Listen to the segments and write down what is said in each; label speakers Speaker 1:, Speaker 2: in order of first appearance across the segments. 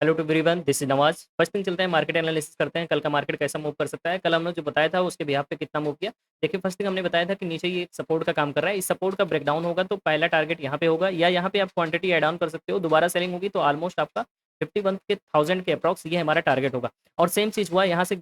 Speaker 1: Hello to everyone, this is Nawaz. First thing चलते हैं market analysis करते हैं, कल का मार्केट कैसा मूव कर सकता है। कल हमने जो बताया था उसके बिहाफ पे कितना मूव किया। देखिए, फर्स्ट थिंग हमने बताया था कि नीचे ये एक सपोर्ट का काम कर रहा है। इस सपोर्ट का ब्रेकडाउन होगा तो पहला टारगेट यहाँ पे होगा, या यहाँ पे आप क्वांटिटी ऐड ऑन कर सकते हो। दोबारा सेलिंग होगी तो ऑलमोस्ट आपका 51,000 के अप्रॉक्स ये हमारा टारगेट होगा। और सेम चीज़ हुआ, यहाँ से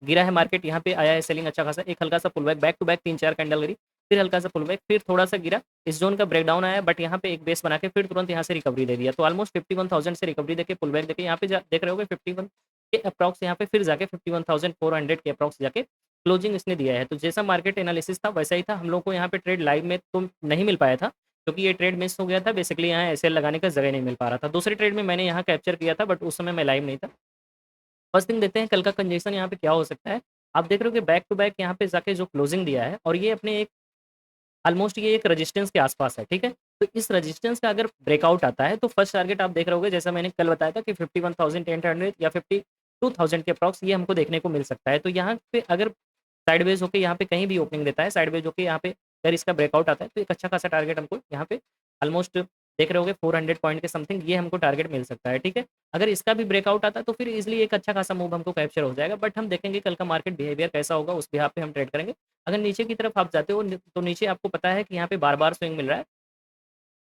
Speaker 1: गिरा है मार्केट, यहाँ पे आया है सेलिंग अच्छा खासा, एक हल्का सा pull back to back 3-4 candle गिरी, फिर हल्का सा पुल बैक, फिर थोड़ा सा गिरा, इस जोन का ब्रेकडाउन आया, बट यहाँ पे एक बेस बना के फिर तुरंत यहाँ से रिकवरी दे दिया। तो ऑलमोस्ट 51,000 से रिकवरी देके पुल बैक देके यहाँ पे देख रहे होगे 51 के अप्रॉक्स, यहाँ पे फिर जाके 51,400 के अप्रॉक्स जाके क्लोजिंग इसने दिया है। तो जैसा मार्केट एनालिसिस था वैसा ही था। हम लोग को यहाँ पे ट्रेड लाइव में तो नहीं मिल पाया था क्योंकि ये ट्रेड मिस हो गया था। बेसिकली यहाँ एसएल लगाने का जगह नहीं मिल पा रहा था। दूसरे ट्रेड में मैंने यहाँ कैप्चर किया था बट उस समय मैं लाइव नहीं था। फर्स्ट थिंग देखते हैं कल का कंजेशन यहाँ पे क्या हो सकता है। आप देख रहे हो कि बैक टू बैक यहाँ पे जाके जो क्लोजिंग दिया है और ये अपने एक ऑलमोस्ट ये एक रेजिस्टेंस के आसपास है, ठीक है। तो इस रेजिस्टेंस का अगर ब्रेकआउट आता है तो फर्स्ट टारगेट आप देख रहे होगे, जैसा मैंने कल बताया था कि 51,800 या 52,000 के अप्रॉक्स ये हमको देखने को मिल सकता है। तो यहाँ पे अगर साइडवेज होकर यहाँ पे कहीं भी ओपनिंग देता है, साइडवेज होकर यहाँ पे अगर इसका ब्रेकआउट आता है तो एक अच्छा खासा टारगेट हमको यहाँ पे ऑलमोस्ट देख रहे होगे 400 पॉइंट के समथिंग ये हमको टारगेट मिल सकता है, ठीक है। अगर इसका भी ब्रेकआउट आता है तो फिर इजिली एक अच्छा खासा मूव हमको कैप्चर हो जाएगा। बट हम देखेंगे कल का मार्केट बिहेवियर कैसा होगा, उस बिहाफ पे हम ट्रेड करेंगे। अगर नीचे की तरफ आप जाते हो तो नीचे आपको पता है कि यहाँ पे बार बार स्विंग मिल रहा है।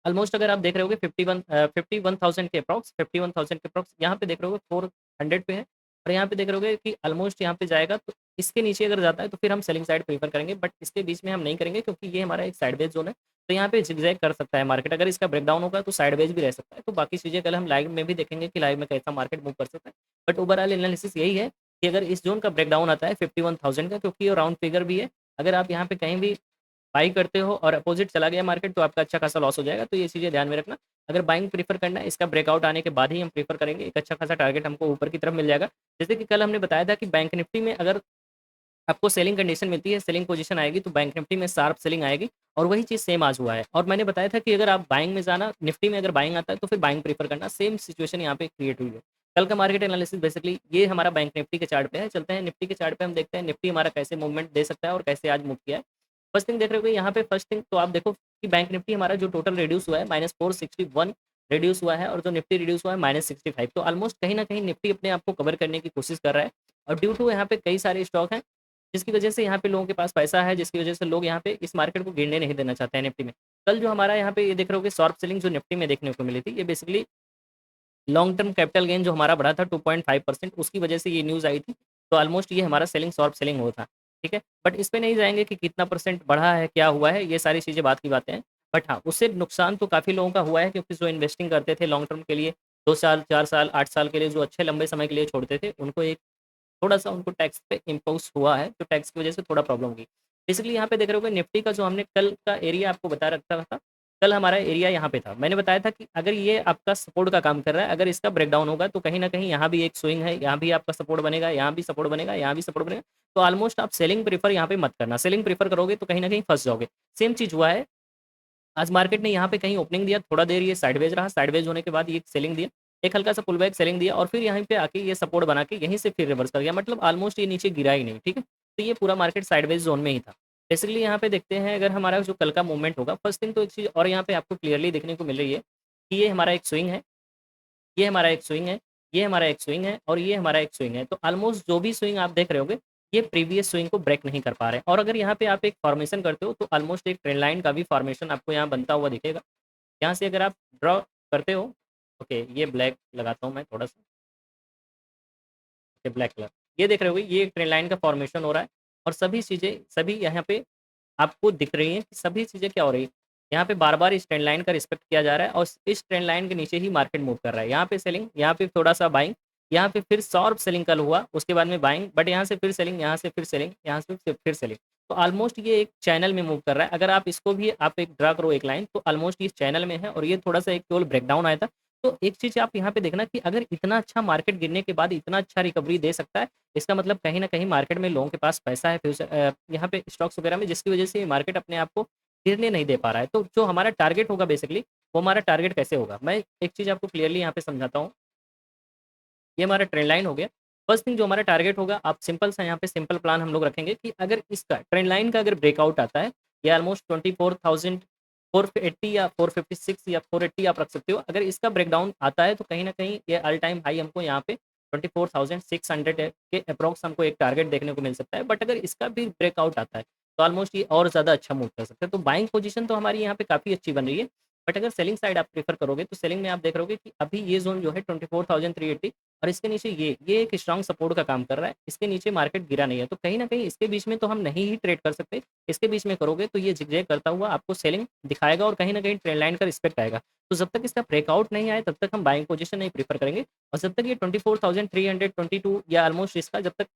Speaker 1: ऑलमोस्ट अगर आप देख रहे होगे 51,000 के अप्रॉक्स, 51,000 के अप्रॉक्स यहाँ पे देख रहे होगे 400 पे है। और यहाँ पे देख रहे होगे कि ऑलमोस्ट यहाँ पे जाएगा तो इसके नीचे अगर जाता है तो फिर हम सेलिंग साइड प्रीफर करेंगे, बट इसके बीच में हम नहीं करेंगे क्योंकि ये हमारा एक साइडवेज जोन है। तो यहाँ पे जिगजैग कर सकता है मार्केट, अगर इसका ब्रेकडाउन होगा तो साइडवेज भी रह सकता है। तो बाकी चीज़ें कल हम लाइव में भी देखेंगे कि लाइव में कैसा मार्केट मूव कर सकता है। बट ओवरऑल एनालिसिस यही है कि अगर इस जोन का ब्रेकडाउन आता है 51,000 का, क्योंकि ये राउंड फिगर भी है, अगर आप यहाँ पे कहीं भी बाई करते हो और अपोजिट चला गया मार्केट तो आपका अच्छा खासा लॉस हो जाएगा। तो ये चीज़ें ध्यान में रखना। अगर बाइंग प्रीफर करना है, इसका ब्रेकआउट आने के बाद ही हम प्रीफर करेंगे, एक अच्छा खासा टारगेट हमको ऊपर की तरफ मिल जाएगा। जैसे कि कल हमने बताया था कि बैंक निफ्टी में अगर आपको सेलिंग कंडीशन मिलती है, सेलिंग पोजीशन आएगी तो बैंक निफ्टी में शार्प सेलिंग आएगी। और वही चीज़ सेम आज हुआ है। और मैंने बताया था कि अगर आप बाइंग में जाना, निफ्टी में अगर बाइंग आता है तो फिर बाइंग प्रीफर करना। सेम सिचुएशन यहाँ पे क्रिएट हुई है। कल का मार्केट एनालिसिस बेसिकली ये हमारा बैंक निफ्टी के चार्ट पे है। चलते हैं निफ्टी के चार्ट पे, हम देखते हैं निफ्टी हमारा कैसे मूवमेंट दे सकता है और कैसे आज मूव किया है। फर्स्ट थिंग देख रहे हो यहाँ पे, फर्स्ट थिंग तो आप देखो कि बैंक निफ्टी हमारा जो टोटल रिड्यूस हुआ है -461 रिड्यूस हुआ है, और जो निफ्टी रिड्यूस हुआ है -65। तो ऑलमोस्ट कहीं ना कहीं निफ्टी अपने आप को कवर करने की कोशिश कर रहा है। और ड्यू टू यहाँ पे कई सारे स्टॉक हैं जिसकी वजह से यहाँ पे लोगों के पास पैसा है, जिसकी वजह से लोग यहाँ पे इस मार्केट को गिरने नहीं देना चाहते हैं निफ्टी में। कल जो हमारा यहाँ पे ये देख रहे हो कि शॉर्प सेलिंग जो निफ्टी में देखने को मिली थी, ये basically long term capital gain जो हमारा बढ़ा था 2.5%, उसकी वजह से ये न्यूज़ आई थी। तो ऑलमोस्ट ये हमारा सेलिंग शॉर्प सेलिंग हुआ था, ठीक है। बट इस पे नहीं जाएंगे कि कितना परसेंट बढ़ा है, क्या हुआ है, ये सारी चीज़ें बात की बातें हैं। बट हाँ, उससे नुकसान तो काफ़ी लोगों का हुआ है, क्योंकि जो इन्वेस्टिंग करते थे लॉन्ग टर्म के लिए 2 साल 4 साल 8 साल के लिए, जो अच्छे लंबे समय के लिए छोड़ते थे, उनको एक थोड़ा-सा उनको टैक्स पे इम्पोज़ हुआ है, तो टैक्स की वजह से थोड़ा प्रॉब्लम होगी। बेसिकली यहाँ पे देख रहे होगे निफ्टी का जो हमने कल का एरिया आपको बता रखा था, कल हमारा एरिया यहाँ पे था। मैंने बताया था कि अगर ये आपका सपोर्ट का काम कर रहा है, अगर इसका ब्रेकडाउन होगा तो कहीं न कहीं यहाँ भी एक स्विंग है, यहाँ भी आपका सपोर्ट बनेगा, यहाँ भी सपोर्ट बनेगा, यहाँ भी सपोर्ट बनेगा। तो ऑलमोस्ट आप सेलिंग प्रेफर यहाँ पे मत करना। सेलिंग प्रेफर करोगे तो कहीं न कहीं फँस जाओगे। सेम चीज़ हुआ है, आज मार्केट ने यहाँ पे कहीं ओपनिंग दिया, थोड़ा देर ये साइडवेज रहा, साइडवेज होने के बाद ये सेलिंग दिया, एक हल्का सा पुल बैक सेलिंग दिया, और फिर यहीं पे आके ये सपोर्ट बना के यहीं से फिर रिवर्स कर गया। मतलब ऑलमोस्ट ये नीचे गिरा ही नहीं, ठीक है। तो ये पूरा मार्केट साइडवेज जोन में ही था। बेसिकली यहाँ पे देखते हैं अगर हमारा जो कल का मूवमेंट होगा, फर्स्ट थिंग तो एक चीज़ और यहाँ पे आपको क्लियरली देखने को मिल रही है कि ये हमारा एक स्विंग है, ये हमारा एक स्विंग है, ये हमारा एक स्विंग है, और ये हमारा एक स्विंग है। तो ऑलमोस्ट जो भी स्विंग आप देख रहे होगे, ये प्रीवियस स्विंग को ब्रेक नहीं कर पा रहे हैं। और अगर यहाँ पे आप एक फॉर्मेशन करते हो तो ऑलमोस्ट एक ट्रेंड लाइन का भी फॉर्मेशन आपको यहाँ बनता हुआ दिखेगा। यहाँ से अगर आप ड्रॉ करते हो, ओके ये ब्लैक लगाता हूँ मैं थोड़ा-सा, ओके ब्लैक कलर। ये देख रहे होगे ये एक ट्रेंड लाइन का फॉर्मेशन हो रहा है, और सभी चीज़ें सभी यहाँ पे आपको दिख रही हैं कि सभी चीज़ें क्या हो रही है। यहाँ पे बार-बार इस ट्रेंड लाइन का रिस्पेक्ट किया जा रहा है, और इस ट्रेंड लाइन के नीचे ही मार्केट मूव कर रहा है। यहाँ पे सेलिंग, यहाँ पे थोड़ा-सा बाइंग, यहाँ पे फिर शॉर्प सेलिंग कल हुआ, उसके बाद में बाइंग, बट यहाँ से फिर सेलिंग, यहाँ से फिर सेलिंग, यहाँ से फिर सेलिंग। तो ऑलमोस्ट ये एक चैनल में मूव कर रहा है। अगर आप इसको भी आप एक ड्रा करो एक लाइन, तो ऑलमोस्ट ये चैनल में है, और ये थोड़ा-सा एक केवल ब्रेकडाउन आया था। तो एक चीज़ आप यहाँ पे देखना कि अगर इतना अच्छा मार्केट गिरने के बाद इतना अच्छा रिकवरी दे सकता है, इसका मतलब कहीं न कहीं मार्केट में लोगों के पास पैसा है फ्यूचर यहाँ पे स्टॉक्स वगैरह में, जिसकी वजह से मार्केट अपने आप को गिरने नहीं दे पा रहा है। तो जो हमारा टारगेट होगा बेसिकली, वो हमारा टारगेट कैसे होगा? मैं एक चीज़ आपको क्लियरली यहाँ पे समझाता हूँ। ये हमारा ट्रेंड लाइन हो गया। फर्स्ट थिंग जो हमारा टारगेट होगा, आप सिंपल सा यहाँ पे सिंपल प्लान हम लोग रखेंगे कि अगर इसका ट्रेंड लाइन का अगर ब्रेकआउट आता है, ये ऑलमोस्ट 480 या 456 या 480 आप रख सकते हो। अगर इसका ब्रेकडाउन आता है तो कहीं न कहीं ये ऑल टाइम हाई हमको यहाँ पे 24,600 के अप्रॉक्स हमको एक टारगेट देखने को मिल सकता है। बट अगर इसका भी ब्रेकआउट आता है तो ऑलमोस्ट ये और ज़्यादा अच्छा मूव कर सकता है। तो बाइंग पोजीशन तो हमारी यहाँ पे काफ़ी अच्छी बन रही है। बट अगर सेलिंग साइड आप प्रेफ़र करोगे तो सेलिंग में आप देख रहोगे कि अभी ये ज़ोन जो है 24,380 और इसके नीचे ये एक स्ट्रॉन्ग सपोर्ट का काम कर रहा है। इसके नीचे मार्केट गिरा नहीं है। तो कहीं न कहीं इसके बीच में तो हम नहीं ही ट्रेड कर सकते। इसके बीच में करोगे तो ये ज़िगज़ैग करता हुआ आपको सेलिंग दिखाएगा और कहीं न कहीं ट्रेंड लाइन का रिस्पेक्ट आएगा। तो जब तक इसका ब्रेकआउट नहीं आए तब तक हम बाइंग पोजीशन नहीं प्रेफ़र करेंगे और जब तक ये 24,322 या ऑलमोस्ट इसका जब तक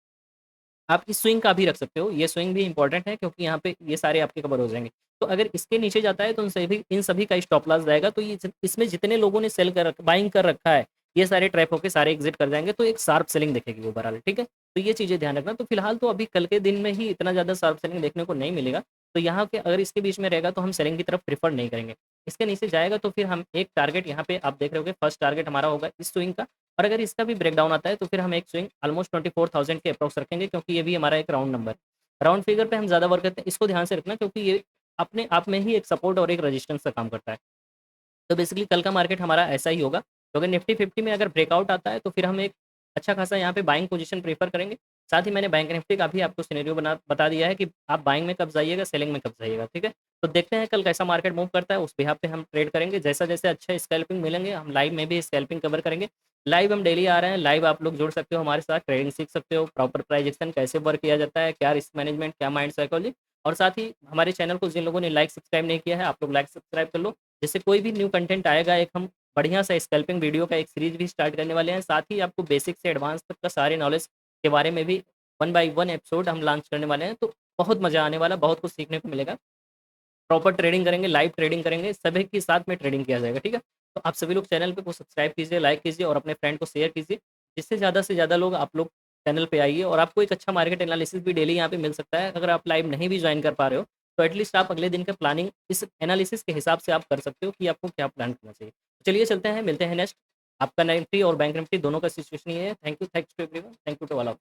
Speaker 1: आप इस स्विंग का भी रख सकते हो। ये स्विंग भी इम्पोर्टेंट है क्योंकि यहाँ पे ये सारे आपके कवर हो जाएँगे। तो अगर इसके नीचे जाता है तो इन सभी का स्टॉप लॉस जाएगा। तो ये इसमें जितने लोगों ने सेल कर बाइंग कर रखा है, ये सारे ट्रैप होके सारे एग्ज़िट कर जाएँगे तो एक शार्प सेलिंग दिखेगी ओवरऑल, ठीक है? तो ये चीज़ें ध्यान रखना। तो फिलहाल तो अभी कल के दिन में ही इतना ज़्यादा शार्प सेलिंग देखने को नहीं मिलेगा। तो यहाँ के अगर इसके बीच में रहेगा तो हम सेलिंग की तरफ प्रेफ़र नहीं करेंगे। इसके नीचे जाएगा तो फिर हम एक टारगेट यहाँ पे आप देख रहे होगे फर्स्ट टारगेट हमारा होगा इस स्विंग का और अगर इसका भी ब्रेकडाउन आता है तो फिर हम एक स्विंग ऑलमोस्ट 24,000 के अप्रॉक्स रखेंगे क्योंकि ये भी हमारा एक राउंड नंबर है। राउंड फिगर पे हम ज़्यादा वर्क करते हैं, इसको ध्यान से रखना क्योंकि ये अपने आप में ही एक सपोर्ट और एक रेजिस्टेंस का काम करता है। तो बेसिकली कल का मार्केट हमारा ऐसा ही होगा। तो अगर निफ्टी 50 में अगर ब्रेकआउट आता है तो फिर हम एक अच्छा खासा यहाँ पे बाइंग पोजीशन प्रेफ़र करेंगे। साथ ही मैंने बैंक निफ्टी का भी आपको सिनेरियो बता दिया है कि आप बाइंग में कब जाइएगा, सेलिंग में कब जाइएगा, ठीक है? तो देखते हैं कल कैसा मार्केट मूव करता है, उस बिहाफ़ पे हम ट्रेड करेंगे। जैसा-जैसे अच्छे स्कैल्पिंग मिलेंगे, हम लाइव में भी स्कैल्पिंग कवर करेंगे। लाइव हम डेली आ रहे हैं, लाइव आप लोग जुड़ सकते हो हमारे साथ, ट्रेडिंग सीख सकते हो, प्रॉपर प्राइस एक्शन कैसे वर्क किया जाता है, क्या रिस्क मैनेजमेंट, क्या माइंड साइकोलॉजी और साथ ही हमारे चैनल को जिन लोगों ने लाइक सब्सक्राइब नहीं किया है, आप लोग लाइक सब्सक्राइब कर लो। जिससे कोई भी न्यू कंटेंट आएगा एक हम बढ़िया सा स्कैल्पिंग वीडियो का एक सीरीज़ भी स्टार्ट करने वाले हैं। साथ ही आपको बेसिक से एडवांस तक का सारे नॉलेज के बारे में भी वन बाय वन एपिसोड हम लॉन्च करने वाले हैं। तो बहुत मज़ा आने वाला, बहुत कुछ सीखने को मिलेगा। प्रॉपर ट्रेडिंग करेंगे, लाइव ट्रेडिंग करेंगे, सभी के साथ में ट्रेडिंग किया जाएगा, ठीक है? तो आप सभी लोग चैनल पे को सब्सक्राइब कीजिए, लाइक कीजिए और अपने फ्रेंड को शेयर कीजिए, जिससे ज़्यादा से ज़्यादा लोग आप लोग चैनल पे आइए और आपको एक अच्छा मार्केट एनालिसिस भी डेली यहाँ पे मिल सकता है। अगर आप लाइव नहीं भी जॉइन कर पा रहे हो, तो एटलीस्ट आप अगले दिन का प्लानिंग इस एनालिसिस के हिसाब से आप कर सकते हो कि आपको क्या प्लान करना चाहिए। चलिए चलते हैं, मिलते हैं नेक्स्ट। आपका निफ्टी और बैंक निफ्टी दोनों का सिचुएशन ये है। Thank you, thanks to everyone, thank you to all of